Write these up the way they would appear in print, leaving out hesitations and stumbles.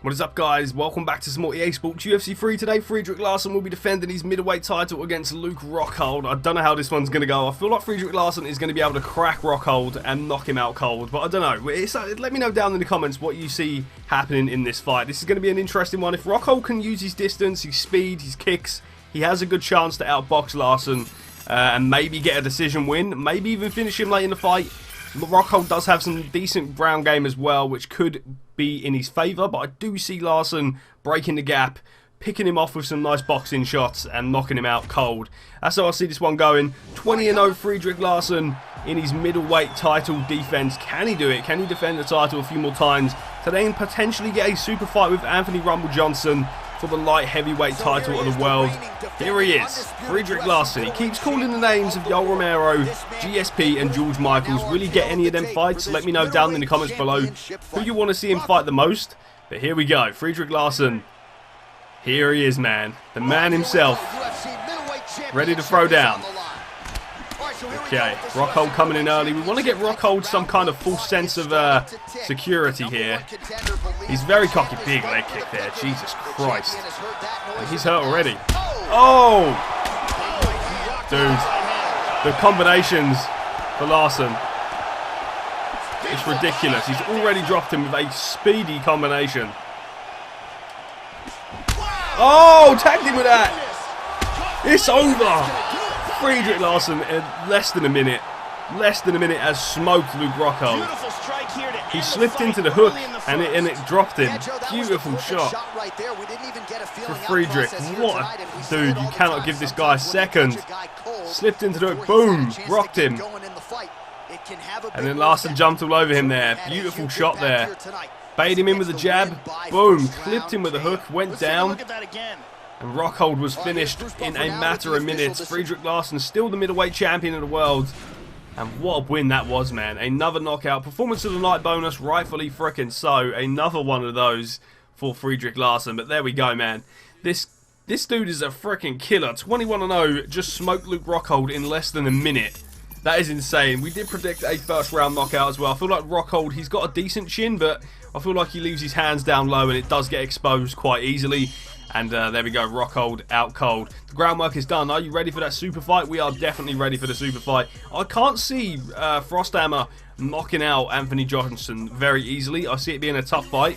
What is up, guys? Welcome back to some more EA Sports UFC 3. Today, Friedrich Larsson will be defending his middleweight title against Luke Rockhold. I don't know how this one's going to go. I feel like Friedrich Larsson is going to be able to crack Rockhold and knock him out cold, but I don't know. Let me know down in the comments what you see happening in this fight. This is going to be an interesting one. If Rockhold can use his distance, his speed, his kicks, he has a good chance to outbox Larsson and maybe get a decision win, maybe even finish him late in the fight. Rockhold does have some decent ground game as well, which could be in his favour, but I do see Larsson breaking the gap, picking him off with some nice boxing shots and knocking him out cold. That's how I see this one going. 20-0 Friedrich Larsson in his middleweight title defence. Can he do it? Can he defend the title a few more times to then potentially get a super fight with Anthony Rumble Johnson for the light heavyweight title of the world? Here he is, Friedrich Larsson. He keeps calling the names of Yoel Romero, GSP and George Michaels. Will he get any of them fights? Let me know down in the comments below who you want to see him fight the most. But here we go, Friedrich Larsson. Here he is, man. The man himself. Ready to throw down. Okay, Rockhold coming in early. We want to get Rockhold some kind of false sense of security here. He's very cocky. Big leg kick there. Jesus Christ. He's hurt already. Oh! Dude. The combinations for Larsson. It's ridiculous. He's already dropped him with a speedy combination. Oh! Tagged him with that. It's over. Friedrich Larsson in less than a minute has smoked Luke Rockhold. He slipped into the hook and it dropped him. Beautiful shot for Friedrich. What a dude, you cannot give this guy a second. Slipped into the hook, boom, rocked him. And then Larsson jumped all over him there. Beautiful shot there. Baited him in with a jab, boom, clipped him with a hook, went down. And Rockhold was finished in a matter of minutes. Friedrich Larsson still the middleweight champion of the world. And what a win that was, man. Another knockout. Performance of the night bonus, rightfully frickin' so. Another one of those for Friedrich Larsson. But there we go, man. This dude is a frickin' killer. 21-0, just smoked Luke Rockhold in less than a minute. That is insane. We did predict a first round knockout as well. I feel like Rockhold, he's got a decent chin, but I feel like he leaves his hands down low and it does get exposed quite easily. And there we go, Rockhold out cold. The groundwork is done. Are you ready for that super fight? We are definitely ready for the super fight. I can't see Frosthammer knocking out Anthony Johnson very easily. I see it being a tough fight.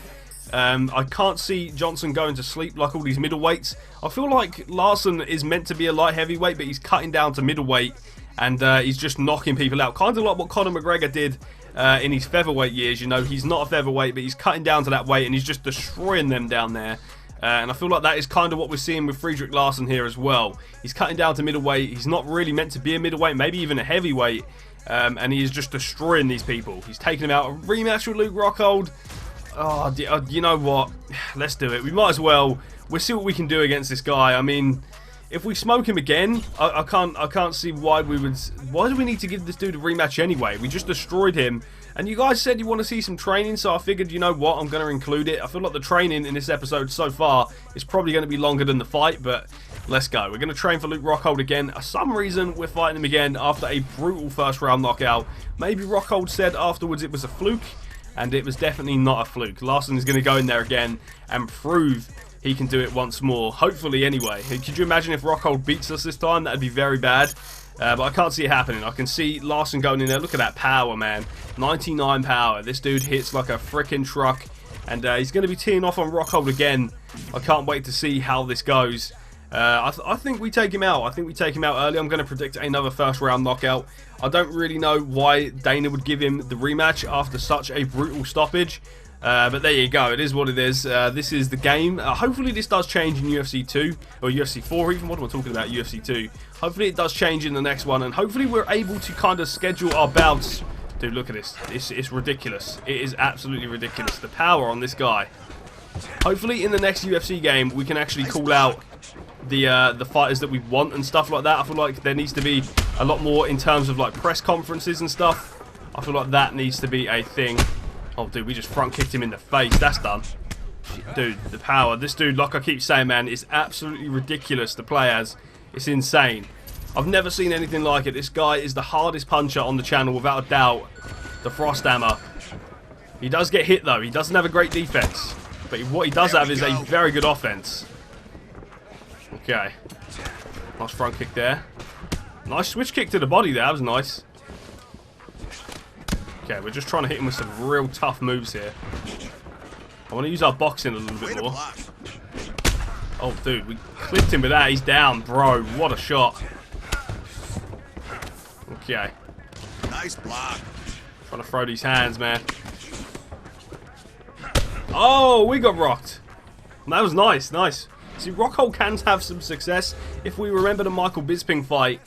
I can't see Johnson going to sleep like all these middleweights. I feel like Larsson is meant to be a light heavyweight, but he's cutting down to middleweight. And he's just knocking people out. Kind of like what Conor McGregor did in his featherweight years. You know, he's not a featherweight, but he's cutting down to that weight and he's just destroying them down there. And I feel like that is kind of what we're seeing with Friedrich Larsson here as well. He's cutting down to middleweight. He's not really meant to be a middleweight, maybe even a heavyweight. And he is just destroying these people. He's taking him out. A rematch with Luke Rockhold. Oh, you know what? Let's do it. We might as well. We'll see what we can do against this guy. I mean, if we smoke him again, I can't see why we would. Why do we need to give this dude a rematch anyway? We just destroyed him. And you guys said you want to see some training, so I figured, you know what, I'm going to include it. I feel like the training in this episode so far is probably going to be longer than the fight, but let's go. We're going to train for Luke Rockhold again. For some reason, we're fighting him again after a brutal first round knockout. Maybe Rockhold said afterwards it was a fluke, and it was definitely not a fluke. Larsson is going to go in there again and prove he can do it once more. Hopefully, anyway. Could you imagine if Rockhold beats us this time? That would be very bad. But I can't see it happening. I can see Larsson going in there. Look at that power, man. 99 power. This dude hits like a freaking truck. And he's going to be teeing off on Rockhold again. I can't wait to see how this goes. I think we take him out. I think we take him out early. I'm going to predict another first round knockout. I don't really know why Dana would give him the rematch after such a brutal stoppage. But there you go, it is what it is. This is the game. Hopefully this does change in UFC 2, or UFC 4 even. What am I talking about, UFC 2? Hopefully it does change in the next one, and hopefully we're able to kind of schedule our bouts. Dude, look at this. It's ridiculous. It is absolutely ridiculous. The power on this guy. Hopefully in the next UFC game we can actually call out the fighters that we want and stuff like that. I feel like there needs to be a lot more in terms of like press conferences and stuff. I feel like that needs to be a thing. Oh, dude, we just front kicked him in the face. That's done. Dude, the power. This dude, like I keep saying, man, is absolutely ridiculous to play as. It's insane. I've never seen anything like it. This guy is the hardest puncher on the channel, without a doubt. The Frosthammer. He does get hit, though. He doesn't have a great defense. But what he does have is a very good offense. Okay. Nice front kick there. Nice switch kick to the body there. That was nice. Okay, we're just trying to hit him with some real tough moves here. I want to use our boxing a little bit more. Oh, dude, we clipped him with that. He's down, bro. What a shot. Okay. Nice block. Trying to throw these hands, man. Oh, we got rocked. That was nice, nice. See, Rockhold can have some success. If we remember the Michael Bisping fight,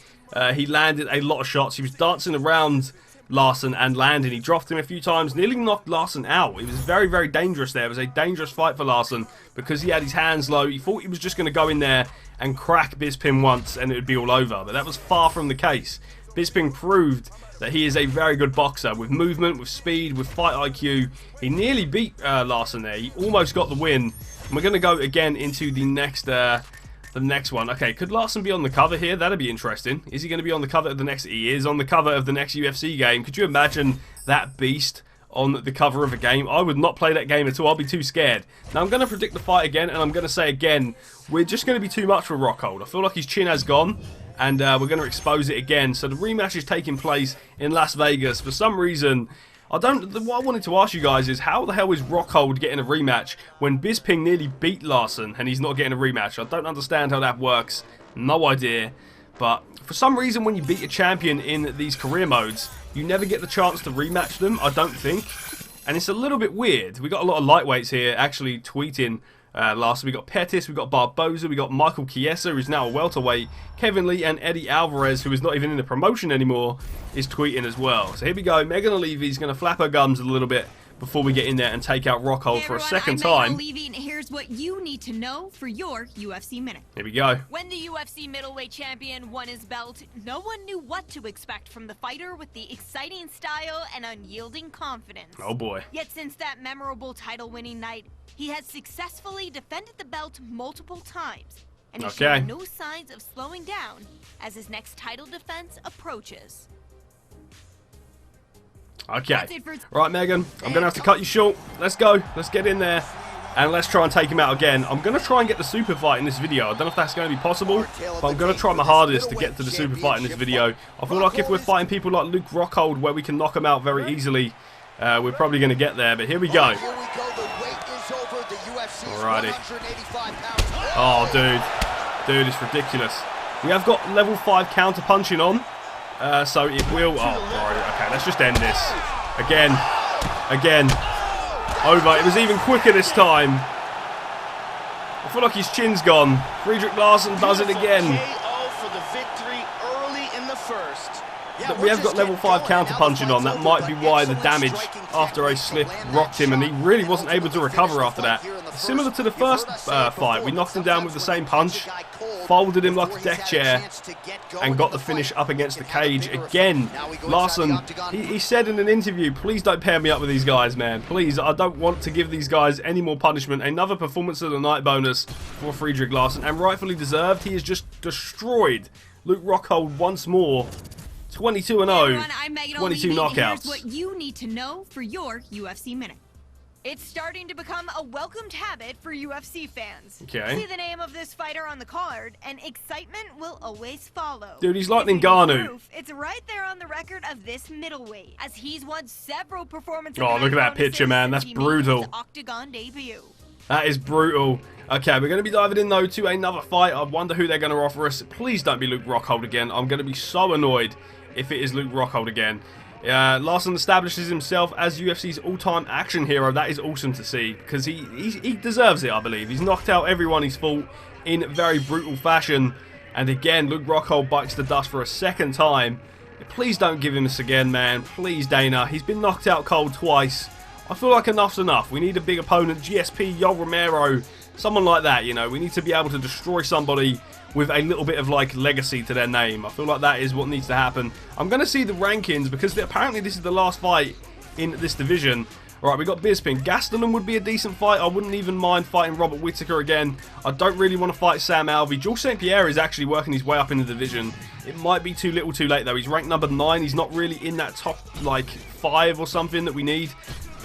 he landed a lot of shots. He was dancing around Larson and landing. He dropped him a few times, nearly knocked Larson out. It was very, very dangerous there. It was a dangerous fight for Larson because he had his hands low. He thought he was just going to go in there and crack Bisping once and it would be all over. But that was far from the case. Bisping proved that he is a very good boxer with movement, with speed, with fight IQ. He nearly beat Larson there. He almost got the win. And we're going to go again into the next one. Okay, could Larson be on the cover here? That'd be interesting. Is he going to be on the cover of the next? He is on the cover of the next UFC game. Could you imagine that beast on the cover of a game? I would not play that game at all. I'll be too scared. Now I'm going to predict the fight again, and I'm going to say again, we're just going to be too much for Rockhold. I feel like his chin has gone. And we're going to expose it again. So the rematch is taking place in Las Vegas. For some reason, what I wanted to ask you guys is, how the hell is Rockhold getting a rematch when Bisping nearly beat Larson and he's not getting a rematch? I don't understand how that works. No idea. But for some reason, when you beat a champion in these career modes, you never get the chance to rematch them, I don't think. And it's a little bit weird. We got a lot of lightweights here actually tweeting. Last we got Pettis, we got Barboza, we got Michael Chiesa, who's now a welterweight, Kevin Lee, and Eddie Alvarez, who is not even in the promotion anymore, is tweeting as well. So here we go. Megan O'Leary's going to flap her gums a little bit before we get in there and take out Rockhold for a second time. I'm Megan O'Leary, and here's what you need to know for your UFC Minute. Here we go. When the UFC middleweight champion won his belt, no one knew what to expect from the fighter with the exciting style and unyielding confidence. Oh boy. Yet since that memorable title-winning night, he has successfully defended the belt multiple times, and he's showing no signs of slowing down as his next title defense approaches. Okay. Right, Megan, I'm going to have to cut you short. Let's go. Let's get in there. And let's try and take him out again. I'm going to try and get the super fight in this video. I don't know if that's going to be possible, but I'm going to try my hardest to get to the super fight in this video. I feel like if we're fighting people like Luke Rockhold, where we can knock him out very easily, we're probably going to get there. But here we go. Alrighty. Oh, dude. Dude, it's ridiculous. We have got level 5 counter punching on. So it will... Oh, sorry. Okay, let's just end this. Again. Over. It was even quicker this time. I feel like his chin's gone. Friedrich Larson does it again. We have got level 5 counter punching on. That might be why the damage after a slip rocked him, and he really wasn't able to recover after that. Similar to the first fight, we knocked him down with the same punch, folded him like a deck chair, and got the finish up against the cage. Again, Larson, he said in an interview, please don't pair me up with these guys, man. Please, I don't want to give these guys any more punishment. Another performance of the night bonus for Friedrich Larson, and rightfully deserved. He has just destroyed Luke Rockhold once more. 22-0, 22 knockouts. Here's what you need to know for your UFC Minute. It's starting to become a welcomed habit for UFC fans. Okay. See the name of this fighter on the card, and excitement will always follow. Dude, he's like Ngannou. It's right there on the record of this middleweight, as he's won several performances. Oh, look at that picture, man. That's brutal. Octagon debut. That is brutal. Okay, we're going to be diving in, though, to another fight. I wonder who they're going to offer us. Please don't be Luke Rockhold again. I'm going to be so annoyed if it is Luke Rockhold again. Larson establishes himself as UFC's all-time action hero. That is awesome to see, because he deserves it, I believe. He's knocked out everyone he's fought in very brutal fashion. And again, Luke Rockhold bites the dust for a second time. Please don't give him this again, man. Please, Dana. He's been knocked out cold twice. I feel like enough's enough. We need a big opponent. GSP, Yoel Romero, someone like that, you know. We need to be able to destroy somebody with a little bit of, like, legacy to their name. I feel like that is what needs to happen. I'm going to see the rankings, because apparently this is the last fight in this division. Alright, we got Bisping. Gastelum would be a decent fight. I wouldn't even mind fighting Robert Whittaker again. I don't really want to fight Sam Alvey. Jules St. Pierre is actually working his way up in the division. It might be too little too late, though. He's ranked number 9. He's not really in that top, like, 5 or something that we need.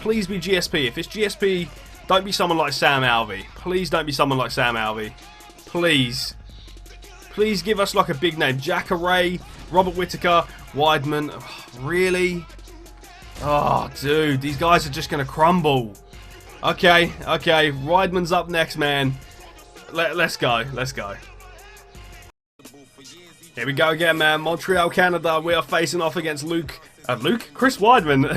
Please be GSP. If it's GSP, Don't be someone like Sam Alvey. Please don't be someone like Sam Alvey. Please. Please give us like a big name. Jacare, Robert Whittaker, Weidman. Oh, really? Oh, dude. These guys are just going to crumble. Okay. Okay. Weidman's up next, man. Let's go. Let's go. Here we go again, man. Montreal, Canada. We are facing off against Chris Weidman.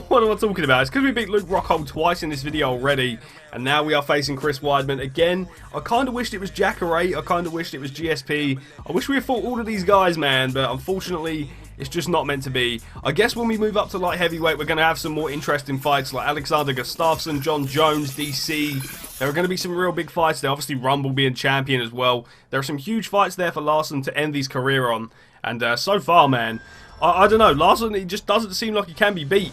What am I talking about? It's because we beat Luke Rockhold twice in this video already, and now we are facing Chris Weidman again. I kind of wished it was Jacare. I kind of wished it was GSP. I wish we had fought all of these guys, man, but unfortunately, it's just not meant to be. I guess when we move up to light heavyweight, we're going to have some more interesting fights like Alexander Gustafsson, John Jones, DC. There are going to be some real big fights there. Obviously, Rumble being champion as well. There are some huge fights there for Larson to end his career on. And so far, man, I don't know. Larson, he just doesn't seem like he can be beat.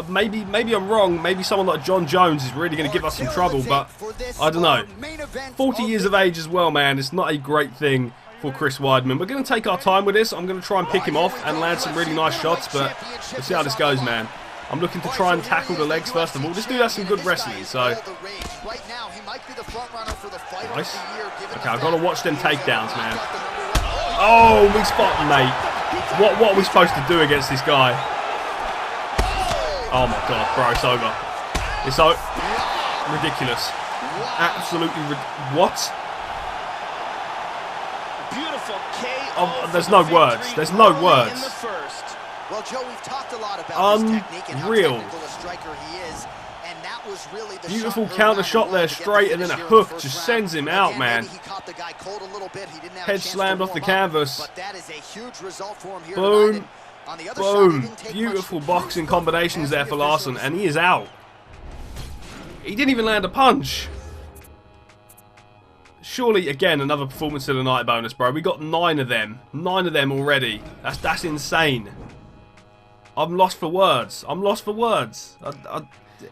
Maybe I'm wrong. Maybe someone like John Jones is really going to give us some trouble. But I don't know. 40 years of age as well, man. It's not a great thing for Chris Weidman. We're going to take our time with this. I'm going to try and pick him off and land some really nice shots. But we'll see how this goes, man. I'm looking to try and tackle the legs first of all. This dude has some good wrestling, so nice. Okay, I've got to watch them takedowns, man. Oh, we spot him, mate. What are we supposed to do against this guy? Oh my god, bro, it's over. It's so ridiculous. Absolutely what? Oh, there's no words. There's no words. Well, Joe, we've talked a lot about his technique and how technical a striker he is, and that was really the beautiful counter shot there, straight, and then a hook just sends him out, man. Head slammed off the canvas. Boom, boom. Beautiful boxing combinations there for Larson, and he is out. He didn't even land a punch. Surely, again, another performance of the night bonus, bro. We got 9 of them. 9 of them already. That's insane. I'm lost for words. I'm lost for words.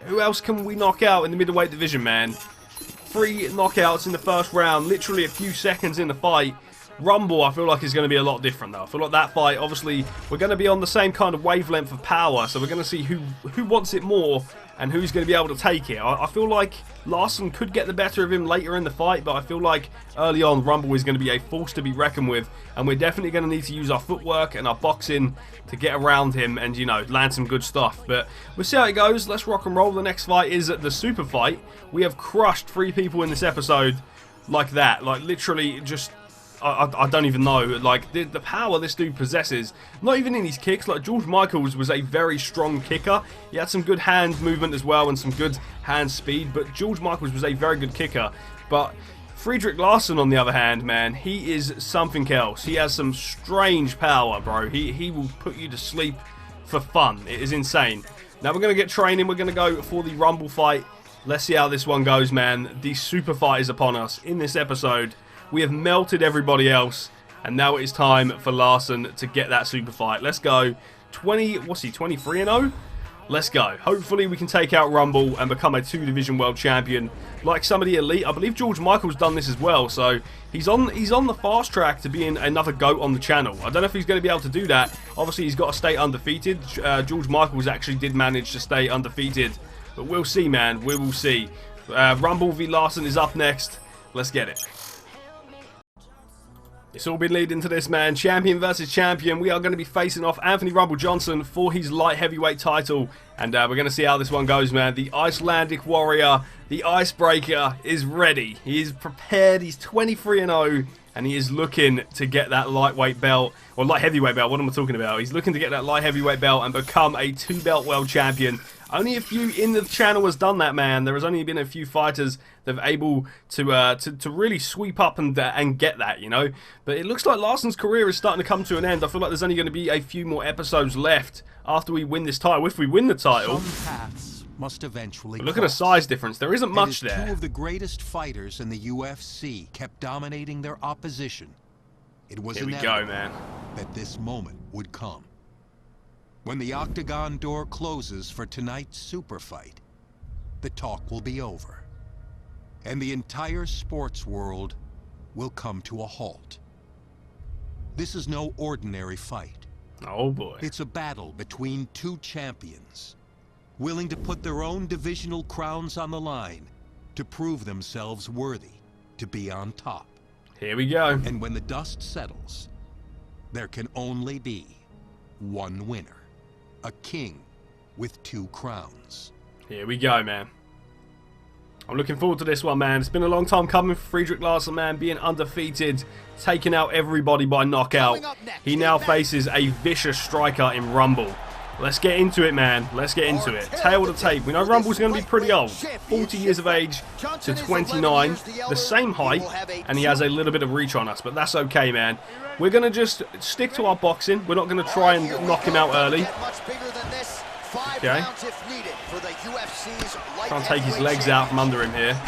Who else can we knock out in the middleweight division, man? 3 knockouts in the first round, literally a few seconds in the fight. Rumble, I feel like, is going to be a lot different, though. I feel like that fight, obviously, we're going to be on the same kind of wavelength of power, so we're going to see who wants it more and who's going to be able to take it. I feel like Larson could get the better of him later in the fight, but I feel like early on, Rumble is going to be a force to be reckoned with, and we're definitely going to need to use our footwork and our boxing to get around him and, you know, land some good stuff. But we'll see how it goes. Let's rock and roll. The next fight is the Super Fight. We have crushed 3 people in this episode like that. Like, literally just... I don't even know, like, the power this dude possesses, not even in his kicks. Like, George Michaels was a very strong kicker. He had some good hand movement as well and some good hand speed, but George Michaels was a very good kicker. But Friedrich Larson, on the other hand, man, he is something else. He has some strange power, bro. He will put you to sleep for fun. It is insane. Now we're going to get training. We're going to go for the Rumble fight. Let's see how this one goes, man. The Super Fight is upon us in this episode. We have melted everybody else, and now it is time for Larson to get that Super Fight. Let's go. 23-0? Let's go. Hopefully we can take out Rumble and become a 2-division world champion like some of the elite. I believe George Michaels done this as well, so he's on the fast track to being another GOAT on the channel. I don't know if he's going to be able to do that. Obviously he's got to stay undefeated. George Michaels actually did manage to stay undefeated, but we'll see, man. We will see. Rumble v Larson is up next. Let's get it. It's all been leading to this, man. Champion versus champion. We are going to be facing off Anthony Rumble Johnson for his light heavyweight title. And we're going to see how this one goes, man. The Icelandic warrior, the icebreaker, is ready. He is prepared. He's 23-0. And he is looking to get that lightweight belt. Or light heavyweight belt. What am I talking about? He's looking to get that light heavyweight belt and become a 2-belt world champion. Only a few in the channel has done that, man. There has only been a few fighters that have able to really sweep up and get that, you know. But it looks like Larson's career is starting to come to an end. I feel like there's only going to be a few more episodes left after we win this title. If we win the title, some paths must eventually look at the size difference. There isn't much there. 2 of the greatest fighters in the UFC kept dominating their opposition. It was inevitable that this moment would come. When the octagon door closes for tonight's super fight, the talk will be over, and the entire sports world will come to a halt. This is no ordinary fight. Oh boy. It's a battle between 2 champions, willing to put their own divisional crowns on the line to prove themselves worthy to be on top. Here we go. And when the dust settles, there can only be one winner. A king with 2 crowns. Here we go, man. I'm looking forward to this one, man. It's been a long time coming for Friedrich Larsson, man, being undefeated, taking out everybody by knockout. He now faces a vicious striker in Rumble. Let's get into it, man. Let's get into it. Tail of the tape. We know Rumble's going to be pretty old. 40 years of age to 29. The same height, and he has a little bit of reach on us, but that's okay, man. We're going to just stick to our boxing. We're not going to try and knock him out early. Okay. Can't take his legs out from under him here.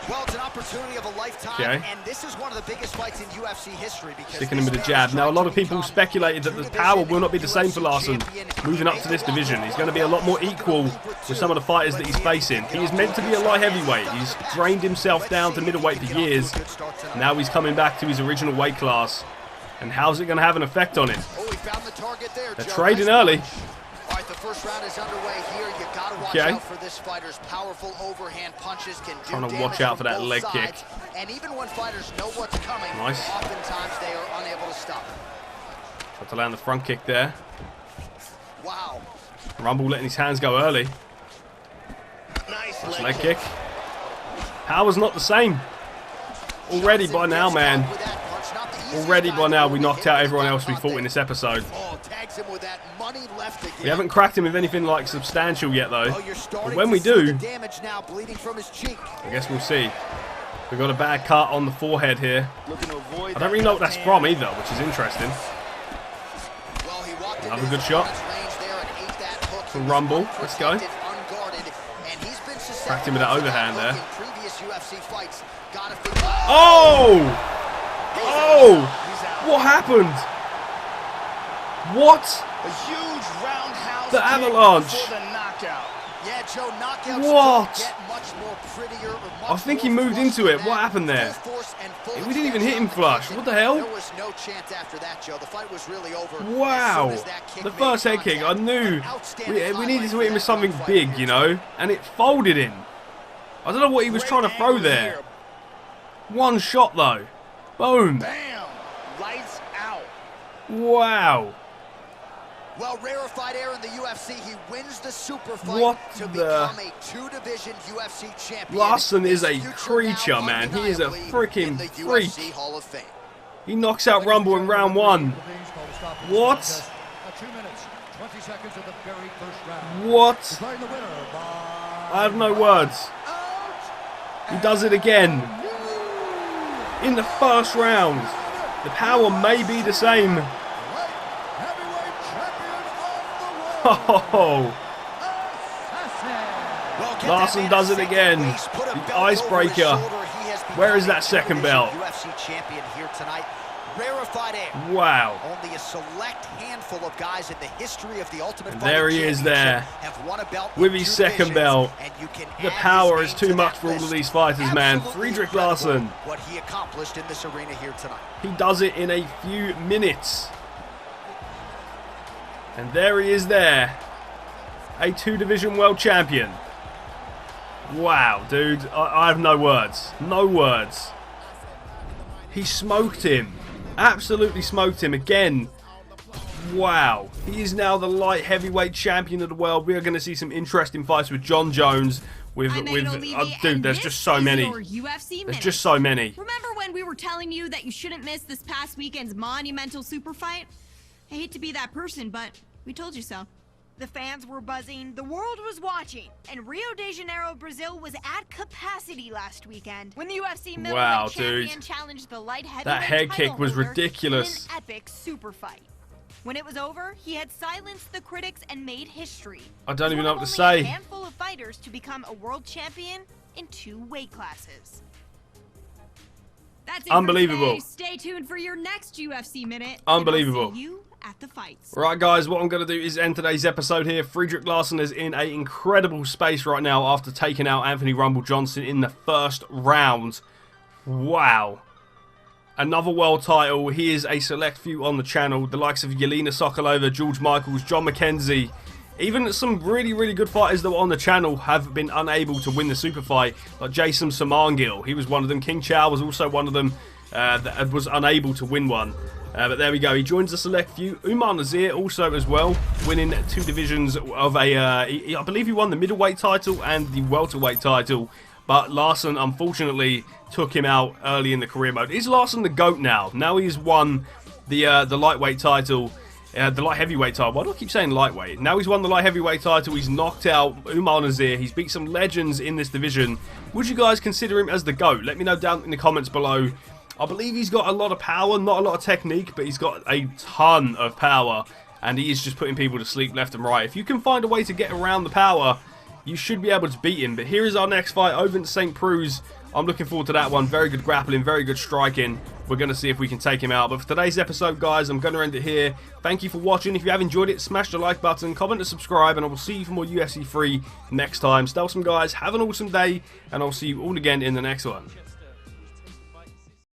Well, it's an opportunity of a lifetime, okay. And this is one of the biggest fights in UFC history. Sticking him with a jab. Now, a lot of people speculated that the power will not be the same for Larsson moving up to this division. He's going to be a lot more equal with some of the fighters that he's facing. He is meant to be a light heavyweight. He's drained himself down to middleweight for years. Now he's coming back to his original weight class. And how's it going to have an effect on him? They're trading early. All right, the first round is underway here. You gotta watch out for this fighter's powerful overhand punches. Can do trying to watch out for that leg kick. And even when fighters know what's coming, nice. Oftentimes they are unable to stop it. Tried to land the front kick there. Wow. Rumble letting his hands go early. Nice leg kick. Power's not the same. Already by now, man. Already by now we knocked out everyone else we fought in this episode. We haven't cracked him with anything like substantial yet though. But when we do, I guess we'll see. We've got a bad cut on the forehead here. I don't really know what that's from either, which is interesting. Another good shot. From Rumble. Let's go. Cracked him with that overhand there. Oh! Oh! What happened? What? A huge roundhouse the avalanche. For the knockout. Yeah, Joe, knockouts what? Get much more prettier or much I think he moved into it. What happened there? We didn't even hit him flush. What the hell? There was no chance after that, Joe. The fight was really over. Wow. The first head kick, I knew we needed to hit him with something big, you know, and it folded him. I don't know what he was trying to throw there. One shot though. Boom. Bam. Lights out. Wow. Well, rarefied air in the UFC, he wins the super fight to become a 2-division UFC champion. Larsson is a creature, man. He is a freaking freak. Hall of Fame. He knocks out Rumble in round 1. What? What? I have no words. He does it again. In the first round. The power may be the same. Oh. Larsson does it again. The icebreaker. Where is that second belt? UFC champion here tonight. Rarefied air. Wow. Only a select handful of guys in the history of the Ultimate Fighting there he is there. With his second belt. The power is too much for all of these fighters, man. Friedrich Larsson. What he accomplished in this arena here tonight. He does it in a few minutes. And there he is there. A 2-division world champion. Wow, dude. I have no words. No words. He smoked him. Absolutely smoked him again. Wow. He is now the light heavyweight champion of the world. We are going to see some interesting fights with John Jones. Dude, there's just so many. There's just so many. Remember when we were telling you that you shouldn't miss this past weekend's monumental super fight? I hate to be that person, but we told you so. The fans were buzzing, the world was watching, and Rio de Janeiro, Brazil was at capacity last weekend when the UFC middleweight champion challenged the light heavyweight that head kick was ridiculous. In an epic super fight. When it was over, he had silenced the critics and made history. I don't even know what to say. A handful of fighters to become a world champion in 2 weight classes. That's it. Unbelievable. Stay tuned for your next UFC Minute. Unbelievable. See you at the fights. Right, guys, what I'm going to do is end today's episode here. Friedrich Larsson is in an incredible space right now after taking out Anthony Rumble Johnson in the first round. Wow. Another world title. He is a select few on the channel. The likes of Yelena Sokolova, George Michaels, John McKenzie. Even some really good fighters that were on the channel have been unable to win the super fight, like Jason Samangil. He was one of them. King Chow was also one of them that was unable to win one. But there we go. He joins the select few. Umar Nazir also as well, winning 2 divisions of a... I believe he won the middleweight title and the welterweight title. But Larson, unfortunately, took him out early in the career mode. Is Larson the GOAT now? Now he's won the lightweight title. The light heavyweight title. Why do I keep saying lightweight? Now he's won the light heavyweight title. He's knocked out Umar Nazir. He's beat some legends in this division. Would you guys consider him as the GOAT? Let me know down in the comments below. I believe he's got a lot of power, not a lot of technique, but he's got a ton of power. And he is just putting people to sleep left and right. If you can find a way to get around the power, you should be able to beat him. But here is our next fight, over in St. Preux. I'm looking forward to that one. Very good grappling, very good striking. We're going to see if we can take him out. But for today's episode, guys, I'm going to end it here. Thank you for watching. If you have enjoyed it, smash the like button, comment and subscribe, and I will see you for more UFC 3 next time. Stay awesome, guys. Have an awesome day, and I'll see you all again in the next one.